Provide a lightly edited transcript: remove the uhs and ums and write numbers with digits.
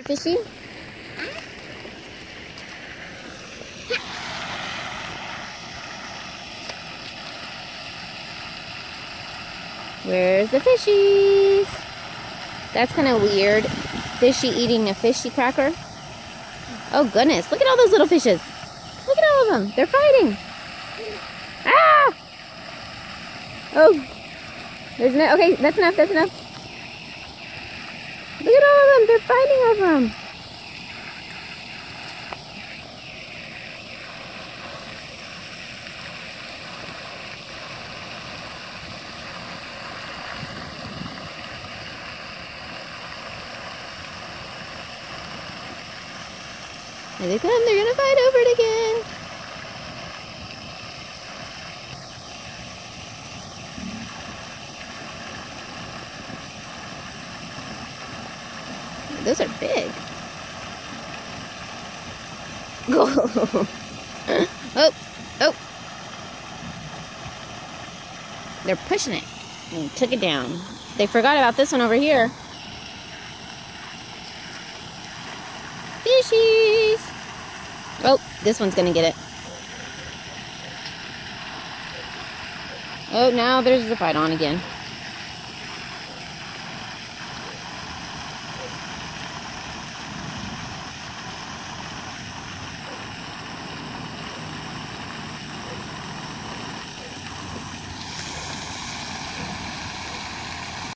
Fishy? Where's the fishies? That's kind of weird. Fishy eating a fishy cracker. Oh goodness, look at all those little fishes. Look at all of them. They're fighting. Ah! Oh. There's no, okay, that's enough, that's enough. Look at all of them. They're fighting over them. Here they come. They're gonna fight over it again. Those are big. Oh, oh. They're pushing it and took it down. They forgot about this one over here. Fishies. Oh, this one's gonna get it. Oh, now there's the fight on again.